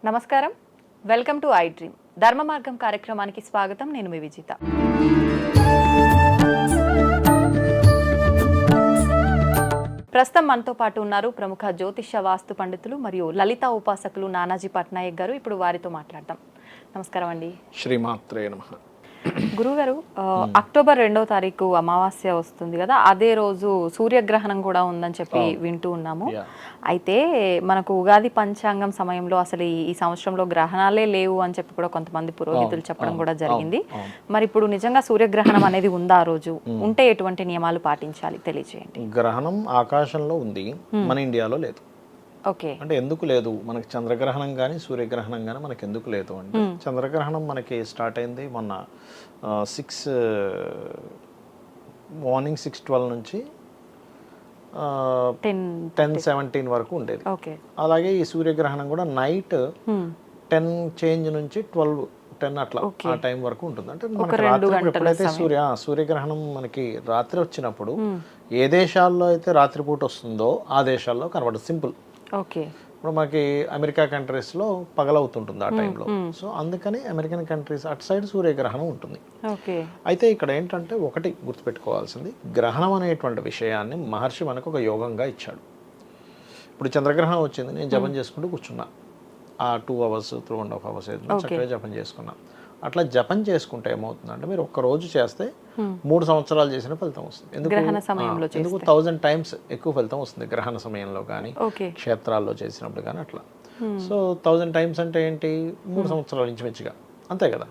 నమస్కారం, welcome to I dream. ధర్మ మార్గం కార్యక్రమానికి స్వాగతం. నేను మీ విజిత. ప్రస్తుతం మనతో పాటు ఉన్నారు ప్రముఖ జ్యోతిష వాస్తు పండితులు మరియు లలిత ఉపాసకులు నానాజీ పట్నాయక్ గారు. ఇప్పుడు వారితో మాట్లాడదాం. నమస్కారం అండి. శ్రీమాత్రే నమః. గురుగారు, అక్టోబర్ 2వ తారీఖు అమావాస్య వస్తుంది కదా, అదే రోజు సూర్యగ్రహణం కూడా ఉందని చెప్పి వింటూ ఉన్నాము. అయితే మనకు ఉగాది పంచాంగం సమయంలో అసలు ఈ సంవత్సరంలో గ్రహణాలే లేవు అని చెప్పి కూడా కొంతమంది పురోహితులు చెప్పడం కూడా జరిగింది. మరి ఇప్పుడు నిజంగా సూర్యగ్రహణం అనేది ఉందా? ఆ రోజు ఉంటే ఎటువంటి నియమాలు పాటించాలి తెలియజేయండి. గ్రహణం ఆకాశంలో ఉంది, మన ఇండియాలో లేదు. ఓకే, అంటే ఎందుకు లేదు? మనకి చంద్రగ్రహణం కానీ సూర్యగ్రహణం కానీ మనకి ఎందుకు లేదు అంటే, చంద్రగ్రహణం మనకి స్టార్ట్ అయింది మొన్న మార్నింగ్ 6:12 నుంచి 10:17 వరకు ఉండేది. అలాగే ఈ సూర్యగ్రహణం కూడా నైట్ 10 చేంజ్ నుంచి 12-10 అట్లా ఆ టైం వరకు ఉంటుంది. అంటే మనకి రాత్రి ఎప్పుడైతే సూర్యగ్రహణం మనకి రాత్రి వచ్చినప్పుడు ఏ దేశాల్లో అయితే రాత్రిపూట వస్తుందో ఆ దేశాల్లో కనబడదు. సింపుల్. ఓకే, ఇప్పుడు మనకి అమెరికా కంట్రీస్లో పగలవుతుంటుంది ఆ టైంలో. సో అందుకని అమెరికన్ కంట్రీస్ అటు సైడ్ సూర్యగ్రహణం ఉంటుంది. అయితే ఇక్కడ ఏంటంటే ఒకటి గుర్తుపెట్టుకోవాల్సింది, గ్రహణం అనేటువంటి విషయాన్ని మహర్షి మనకు ఒక యోగంగా ఇచ్చాడు. ఇప్పుడు చంద్రగ్రహణం వచ్చింది, నేను జపం చేసుకుంటూ కూర్చున్నా. ఆ 2 hours 2.5 hours చక్కగా జపం చేసుకున్నా. అట్లా జపం చేసుకుంటే ఏమవుతుందంటే, మీరు ఒక్క రోజు చేస్తే 3 సంవత్సరాలు చేసిన ఫలితం వస్తుంది. ఎందుకు 1000 times ఎక్కువ ఫలితం వస్తుంది గ్రహణ సమయంలో కానీ క్షేత్రాల్లో చేసినప్పుడు కానీ అట్లా. సో 1000 times అంటే ఏంటి? 3 సంవత్సరాల నుంచి మంచిగా, అంతే కదా.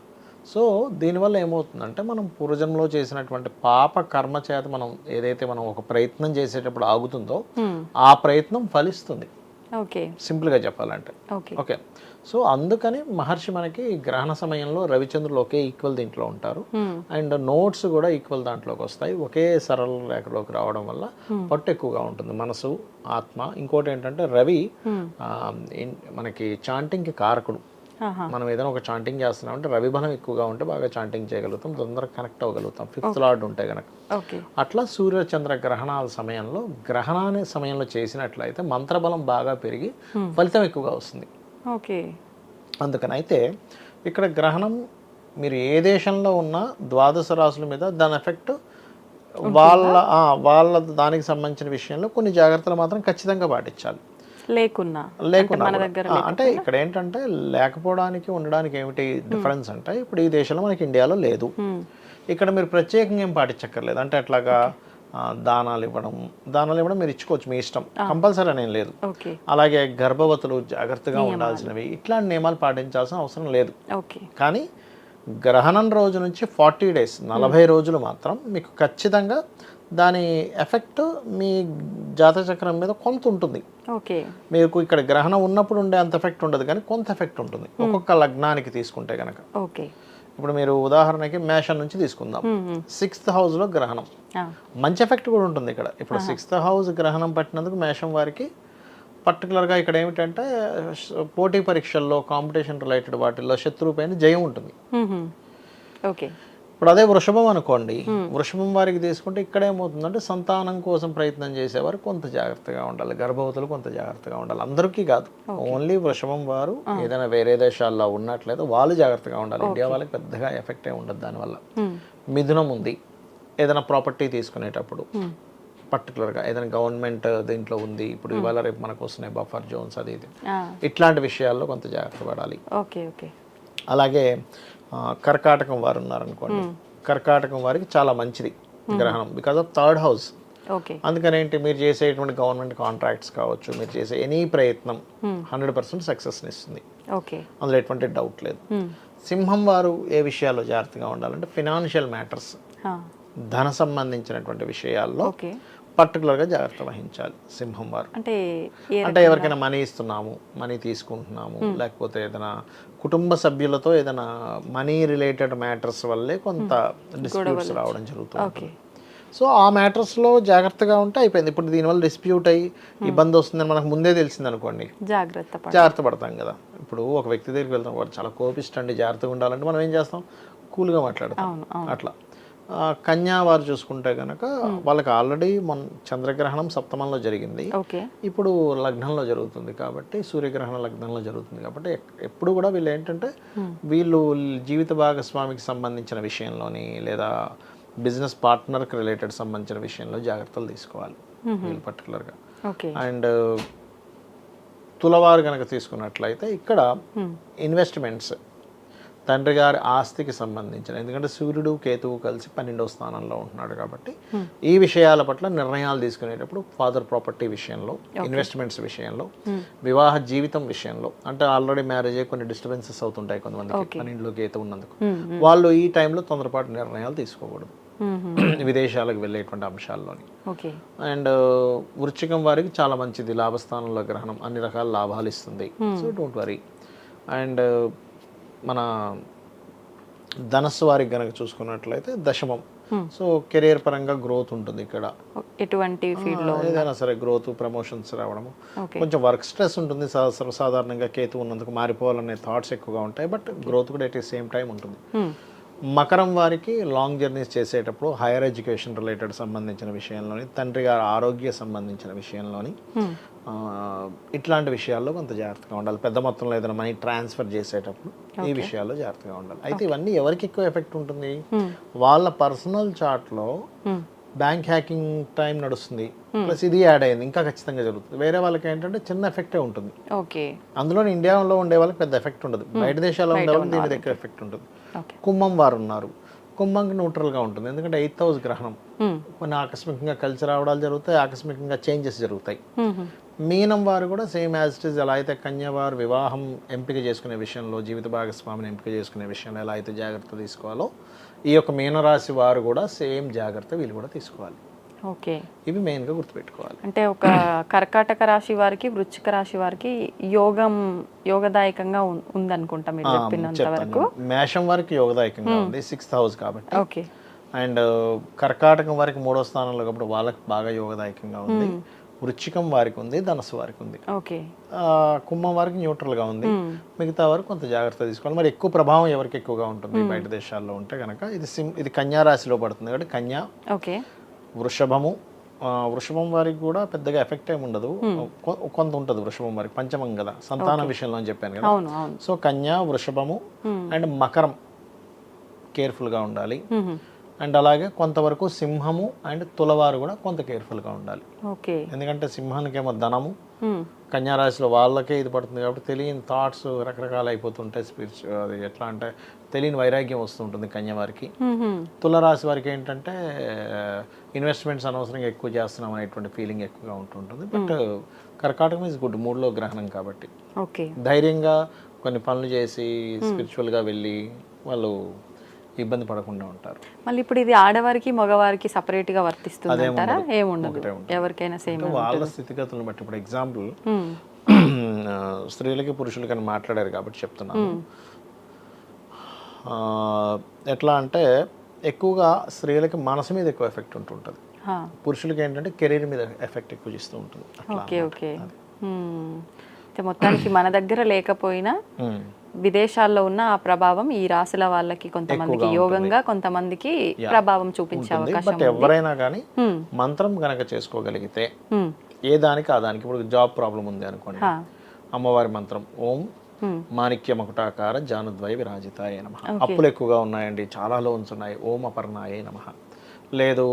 సో దీనివల్ల ఏమవుతుందంటే, మనం పూర్వజన్మలో చేసినటువంటి పాప కర్మ చేత మనం ఏదైతే మనం ఒక ప్రయత్నం చేసేటప్పుడు ఆగుతుందో ఆ ప్రయత్నం ఫలిస్తుంది. సింపుల్గా చెప్పాలంటే. ఓకే, సో అందుకని మహర్షి మనకి గ్రహణ సమయంలో రవిచంద్రులు ఒకే ఈక్వల్ దీంట్లో ఉంటారు, అండ్ నోట్స్ కూడా ఈక్వల్ దాంట్లోకి వస్తాయి. ఒకే సరళ రేఖలోకి రావడం వల్ల పట్టు ఎక్కువగా ఉంటుంది, మనసు ఆత్మ. ఇంకోటి ఏంటంటే, రవి మనకి చాంటింగ్కి కారకుడు. మనం ఏదైనా ఒక చాంటింగ్ చేస్తున్నామంటే రవి బలం ఎక్కువగా ఉంటే బాగా చాంటింగ్ చేయగలుగుతాం, తొందరగా కనెక్ట్ అవ్వగలుగుతాం, 5th లార్డ్ ఉంటే కనుక. అట్లా సూర్య చంద్ర గ్రహణాల సమయంలో గ్రహణాన్ని సమయంలో చేసినట్లయితే మంత్రబలం బాగా పెరిగి ఫలితం ఎక్కువగా వస్తుంది. అందుకని అయితే ఇక్కడ గ్రహణం మీరు ఏ దేశంలో ఉన్నా 12 రాశుల మీద దాని ఎఫెక్ట్ వాళ్ళ దానికి సంబంధించిన విషయంలో కొన్ని జాగ్రత్తలు మాత్రం ఖచ్చితంగా పాటించాలి. లేకున్నా అంటే ఇక్కడ ఏంటంటే, లేకపోవడానికి ఉండడానికి ఏమిటి డిఫరెన్స్ అంటే, ఇప్పుడు ఈ దేశంలో మనకి ఇండియాలో లేదు. ఇక్కడ మీరు ప్రత్యేకంగా ఏం పాటించక్కర్లేదు. అంటే అట్లాగా దానాలు ఇవ్వడం మీరు ఇచ్చుకోవచ్చు, మీ ఇష్టం, కంపల్సరీ అనేం లేదు. అలాగే గర్భవతులు జాగ్రత్తగా ఉండాల్సినవి, ఇట్లాంటి నియమాలు పాటించాల్సిన అవసరం లేదు. కానీ గ్రహణం రోజు నుంచి 40 days 40 రోజులు మాత్రం మీకు ఖచ్చితంగా దాని ఎఫెక్ట్ మీ జాతచక్రం మీద కొంత ఉంటుంది. మీకు ఇక్కడ గ్రహణం ఉన్నప్పుడు ఉండే అంత ఎఫెక్ట్ ఉండదు, కానీ కొంత ఎఫెక్ట్ ఉంటుంది ఒక్కొక్క లగ్నానికి తీసుకుంటే కనుక. ఇప్పుడు మీరు ఉదాహరణకి మేషం నుంచి తీసుకుందాం, 6th హౌస్లో గ్రహణం, మంచి ఎఫెక్ట్ కూడా ఉంటుంది ఇక్కడ. ఇప్పుడు 6th హౌస్ గ్రహణం పట్టినందుకు మేషం వారికి పర్టికులర్గా ఇక్కడ ఏమిటంటే, పోటీ పరీక్షల్లో కాంపిటీషన్ రిలేటెడ్ వాటిల్లో శత్రువుపైన జయం ఉంటుంది. ఇప్పుడు అదే వృషభం అనుకోండి, వృషభం వారికి తీసుకుంటే ఇక్కడ ఏమవుతుందంటే, సంతానం కోసం ప్రయత్నం చేసేవారు కొంత జాగ్రత్తగా ఉండాలి, గర్భవతులు కొంత జాగ్రత్తగా ఉండాలి. అందరికీ కాదు, ఓన్లీ వృషభం వారు ఏదైనా వేరే దేశాల్లో ఉన్నట్లయితే వాళ్ళు జాగ్రత్తగా ఉండాలి. ఇండియా వాళ్ళకి పెద్దగా ఎఫెక్ట్ ఏమి ఉండదు దానివల్ల. మిథునం ఉంది, ఏదైనా ప్రాపర్టీ తీసుకునేటప్పుడు పర్టికులర్గా ఏదైనా గవర్నమెంట్ దీంట్లో ఉంది, ఇప్పుడు ఇవాళ రేపు మనకు వస్తున్నాయి బఫర్ జోన్స్, అది ఇది, ఇట్లాంటి విషయాల్లో కొంత జాగ్రత్త పడాలి. అలాగే కర్కాటకం వారు ఉన్నారనుకోండి, కర్కాటకం వారికి చాలా మంచిది గ్రహణం, బికాజ్ ఆఫ్ 3rd house. అందుకని ఏంటి, మీరు చేసేటువంటి గవర్నమెంట్ కాంట్రాక్ట్స్ కావచ్చు, మీరు చేసే ఎనీ ప్రయత్నం 100% సక్సెస్ని ఇస్తుంది, అందులో ఎటువంటి డౌట్ లేదు. సింహం వారు ఏ విషయాల్లో జాగ్రత్తగా ఉండాలంటే, ఫినాన్షియల్ మ్యాటర్స్, ధన సంబంధించినటువంటి విషయాల్లో పర్టికులర్గా జాగ్రత్త వహించాలి సింహం వారు. అంటే ఎవరికైనా మనీ ఇస్తున్నాము, మనీ తీసుకుంటున్నాము, లేకపోతే ఏదైనా కుటుంబ సభ్యులతో ఏదైనా మనీ రిలేటెడ్ మ్యాటర్స్ వల్లే కొంత డిస్ప్యూట్స్ రావడం జరుగుతుంది. సో ఆ మ్యాటర్స్లో జాగ్రత్తగా ఉంటే అయిపోయింది. ఇప్పుడు దీనివల్ల డిస్ప్యూట్ అయ్యి ఇబ్బంది వస్తుందని మనకు ముందే తెలిసింది అనుకోండి, జాగ్రత్త పడతాం కదా. ఇప్పుడు ఒక వ్యక్తి దగ్గరికి వెళ్తాం, వాడు చాలా కోపిస్ట్ అండి, జాగ్రత్తగా ఉండాలంటే మనం ఏం చేస్తాం, కూల్గా మాట్లాడతాం. అట్లా కన్యా వారు చూసుకుంటే కనుక వాళ్ళకి ఆల్రెడీ చంద్రగ్రహణం సప్తమంలో జరిగింది, ఓకే. ఇప్పుడు లగ్నంలో జరుగుతుంది కాబట్టి, సూర్యగ్రహణ లగ్నంలో జరుగుతుంది కాబట్టి ఎప్పుడు కూడా వీళ్ళు ఏంటంటే వీళ్ళు జీవిత భాగస్వామికి సంబంధించిన విషయంలోని లేదా బిజినెస్ పార్ట్నర్కి రిలేటెడ్ సంబంధించిన విషయంలో జాగ్రత్తలు తీసుకోవాలి వీళ్ళు పర్టికులర్గా. ఓకే. అండ్ తులవారు కనుక తీసుకున్నట్లయితే ఇక్కడ ఇన్వెస్ట్మెంట్స్, తండ్రి గారి ఆస్తికి సంబంధించిన, ఎందుకంటే సూర్యుడు కేతువు కలిసి 12వ స్థానంలో ఉంటున్నాడు కాబట్టి ఈ విషయాల పట్ల నిర్ణయాలు తీసుకునేటప్పుడు ఫాదర్ ప్రాపర్టీ విషయంలో, ఇన్వెస్ట్మెంట్స్ విషయంలో, వివాహ జీవితం విషయంలో, అంటే ఆల్రెడీ మ్యారేజ్ అయ్యి కొన్ని డిస్టర్బెన్సెస్ అవుతుంటాయి కొంతమందికి 12లో కేతు ఉన్నందుకు, వాళ్ళు ఈ టైంలో తొందరపాటు నిర్ణయాలు తీసుకోకూడదు విదేశాలకు వెళ్ళేటువంటి అంశాల్లోని. అండ్ వృశ్చికం వారికి చాలా మంచిది, లాభస్థానంలో గ్రహణం అన్ని రకాల లాభాలు ఇస్తుంది, సో డోంట్ వరీ. అండ్ మన ధనస్సు వారికి కనుక చూసుకున్నట్లయితే దశమం, సో కెరీర్ పరంగా గ్రోత్ ఉంటుంది ఇక్కడ, ఎటువంటి ఫీల్డ్లో ఏదైనా సరే గ్రోత్, ప్రమోషన్స్ రావడము, కొంచెం వర్క్ స్ట్రెస్ ఉంటుంది సర్వసాధారణంగా కేతు ఉన్నందుకు, మారిపోవాలనే థాట్స్ ఎక్కువగా ఉంటాయి, బట్ గ్రోత్ కూడా ఎట్ ది సేమ్ టైం ఉంటుంది. మకరం వారికి లాంగ్ జర్నీస్ చేసేటప్పుడు హైయర్ ఎడ్యుకేషన్ రిలేటెడ్ సంబంధించిన విషయంలోని, తండ్రి గారి ఆరోగ్య సంబంధించిన విషయంలోని, ఇట్లాంటి విషయాల్లో కొంత జాగ్రత్తగా ఉండాలి. పెద్ద మొత్తంలో ఏదైనా మనీ ట్రాన్స్ఫర్ చేసేటప్పుడు ఈ విషయాల్లో జాగ్రత్తగా ఉండాలి. అయితే ఇవన్నీ ఎవరికి ఎక్కువ ఎఫెక్ట్ ఉంటుంది, వాళ్ళ పర్సనల్ చార్ట్లో బ్యాంక్ హ్యాకింగ్ టైం నడుస్తుంది, ప్లస్ ఇది యాడ్ అయింది, ఇంకా ఖచ్చితంగా జరుగుతుంది. వేరే వాళ్ళకి ఏంటంటే చిన్న ఎఫెక్టే ఉంటుంది, అందులో ఇండియాలో ఉండే వాళ్ళకి పెద్ద ఎఫెక్ట్ ఉండదు, బయట దేశాల్లో ఉండే వాళ్ళకి దీని మీద ఎక్కువ ఎఫెక్ట్ ఉంటుంది. కుంభం వారు ఉన్నారు, కుంభంకి న్యూట్రల్గా ఉంటుంది, ఎందుకంటే 8th హౌస్ గ్రహణం, కొన్ని ఆకస్మికంగా కలిసి రావడాలు జరుగుతాయి, ఆకస్మికంగా చేంజెస్ జరుగుతాయి. మీనం వారు కూడా సేమ్ యాజ్ ఇట్ ఈస్, ఎలా అయితే కన్య వారు వివాహం ఎంపిక చేసుకునే విషయంలో, జీవిత భాగస్వామిని ఎంపిక చేసుకునే విషయంలో ఎలా అయితే జాగ్రత్త తీసుకోవాలో, ఈ యొక్క మీనరాశి వారు కూడా సేమ్ జాగ్రత్త వీళ్ళు కూడా తీసుకోవాలి. ఓకే, ఇవి మెయిన్గా గుర్తుపెట్టుకోవాలి. అంటే ఒక కర్కాటక రాశి వారికి, వృశ్చిక రాశి వారికి యోగదాయకంగా ఉందనుకుంటా మీరు చెప్పినంత వరకు. మేషం వారికి యోగదాయకంగా ఉంది, 6th హౌస్ కాబట్టి. ఓకే. అండ్ కర్కాటకం వారికి 3వ స్థానంలో కాబట్టి వాళ్ళకి బాగా యోగదాయకంగా ఉంది. వృశ్చికం వారికి ఉంది, ధనస్సు వారికి ఉంది. ఓకే. కుంభం వారికి న్యూట్రల్గా ఉంది, మిగతా వారికి కొంత జాగ్రత్త తీసుకోవాలి. మరి ఎక్కువ ప్రభావం ఎవరికి ఎక్కువగా ఉంటుంది బయట దేశాల్లో ఉంటే కనుక, ఇది కన్యా రాశిలో పడుతుంది కాబట్టి కన్యా, వృషభము, వృషభం వారికి కూడా పెద్దగా ఎఫెక్ట్ ఏమి ఉండదు, కొంత ఉంటుంది వృషభం వారికి, పంచమం కదా సంతానం విషయంలో అని చెప్పాను కదా. సో కన్యా, వృషభము అండ్ మకరం కేర్ఫుల్గా ఉండాలి. అండ్ అలాగే కొంతవరకు సింహము అండ్ తులవారు కూడా కొంత కేర్ఫుల్గా ఉండాలి. ఎందుకంటే సింహానికి ఏమో ధనము, కన్యారాశిలో వాళ్ళకే ఇది పడుతుంది కాబట్టి తెలియని థాట్స్ రకరకాలు అయిపోతుంటాయి, అది ఎట్లా అంటే తెలియని వైరాగ్యం వస్తుంటుంది కన్యవారికి. తులరాశి వారికి ఏంటంటే ఇన్వెస్ట్మెంట్స్ అనవసరంగా ఎక్కువ చేస్తున్నాం అనేటువంటి ఫీలింగ్ ఎక్కువగా ఉంటుంటుంది. బట్ కర్కాటకం ఈజ్ గుడ్, 3లో గ్రహణం కాబట్టి ధైర్యంగా కొన్ని పనులు చేసి స్పిరిచువల్గా వెళ్ళి వాళ్ళు ఇబ్బంది పడకుండా ఉంటారు. మళ్ళీ ఇప్పుడు ఇది ఆడవారికి మగవారికి సపరేట్ గా వర్తిస్తుంది అంటారా? ఏముండదు, ఎవరికైనా సేమ్ వాళ్ళ స్థితిగతులను బట్టి. ఇప్పుడు ఎగ్జాంపుల్ స్త్రీలకి పురుషులకి అని మాట్లాడారు కాబట్టి చెప్తున్నాను. ఎట్లా అంటే ఎక్కువగా స్త్రీలకి మనసు మీద ఎక్కువ ఎఫెక్ట్ ఉంటుంటుంది, పురుషులకి ఏంటంటే కెరీర్ మీద ఎఫెక్ట్ ఎక్కువ చేస్తూ ఉంటుంది. Okay okay. మొత్తానికి మన దగ్గర లేకపోయినా విదేశాల్లో ఉన్న ఆ ప్రభావం ఈ రాశుల వాళ్ళకి కొంతమందికి యోగంగా, కొంతమందికి ప్రభావం చూపించే అవకాశం ఉంది. ఎవరైనా కానీ మంత్రం గనక చేసుకోగలిగితే ఏ దానికి ఆ దానికి, ఇప్పుడు జాబ్ ప్రాబ్లం ఉంది అనుకోండి, అమ్మవారి మంత్రం ఓం మాణిక్య మకుటాకార జానుద్వయ విరాజితాయ నమః. అప్పులు ఎక్కువగా ఉన్నాయండి, చాలా లోన్స్ ఉన్నాయి, ఓం అపర్ణాయ నమః. లేదు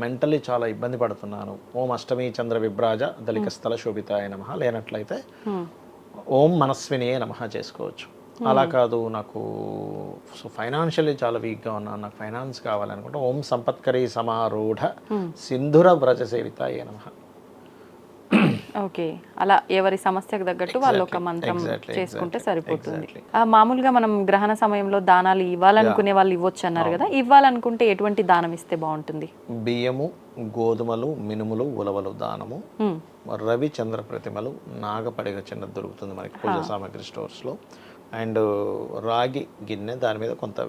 మెంటల్లీ చాలా ఇబ్బంది పడుతున్నాను, ఓం అష్టమి చంద్ర విభ్రాజ దళిక స్థల శోభితాయ నమః. లేనట్లయితే ఓం మనస్వినియే నమః చేసుకోవచ్చు. అలా కాదు నాకు ఫైనాన్షియల్లీ చాలా వీక్గా ఉన్నాను, నాకు ఫైనాన్స్ కావాలనుకుంటే ఓం సంపత్కరీ సమారూఢ సింధుర వ్రజ సేవితాయ నమః. ఓకే, అలా ఎవరి సమస్యకు తగ్గట్టు వాళ్ళు ఒక మంత్రం చేసుకుంటే సరిపోతుంది. మామూలుగా మనం గ్రహణ సమయంలో దానాలు ఇవ్వాలనుకునే వాళ్ళు ఇవ్వచ్చు అన్నారు కదా, ఇవ్వాలనుకుంటే ఎటువంటి దానం ఇస్తే బాగుంటుంది? బియ్యము, గోధుమలు, మినుములు, ఉలవలు దానము, రవి చంద్ర ప్రతిమలు, నాగపడిగ చిన్న దొరుకుతుంది మనకి పూజ సామాగ్రి స్టోర్స్లో, అండ్ రాగి గిన్నె, దాని మీద కొంత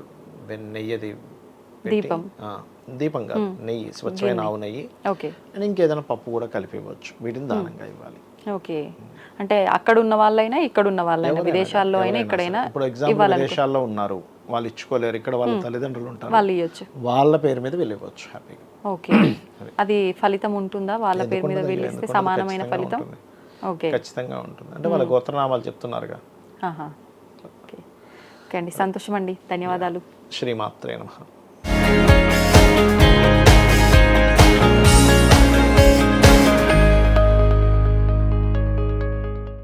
నెయ్యి, దీపంగా నెయ్యి, స్వచ్ఛమైన ఆవు నెయ్యి, అండ్ ఇంకేదైనా పప్పు కూడా కలిపి ఇవ్వచ్చు. వీటిని దానంగా ఇవ్వాలి. ఓకే, అంటే అక్కడ ఉన్న వాళ్ళైనా ఇక్కడ ఉన్న వాళ్ళైనా విదేశాల్లో అయినా ఇక్కడైనా ఇప్పుడు ఎగ్జాంపుల్ విదేశాల్లో ఉన్నారు, వాళ్ళు ఇచ్చుకోలేరు, ఇక్కడ వాళ్ళ తల్లిదండ్రులు ఉంటారు, వాళ్ళు ఇవ్వచ్చు, వాళ్ళ పేరు మీద వెళ్ళిపోవచ్చు హ్యాపీగా. ఓకే, అది ఫలితం ఉంటుందా వాళ్ళ పేరు మీద వెళ్ళిస్తే సమానమైన ఫలితం? ఓకే, ఖచ్చితంగా ఉంటుంది. అంటే వాళ్ళ గోత్రనామాలు చెప్తున్నారుగా. ఓకే ఓకే అండి, సంతోషం అండి, ధన్యవాదాలు. శ్రీమాత్రే నమః.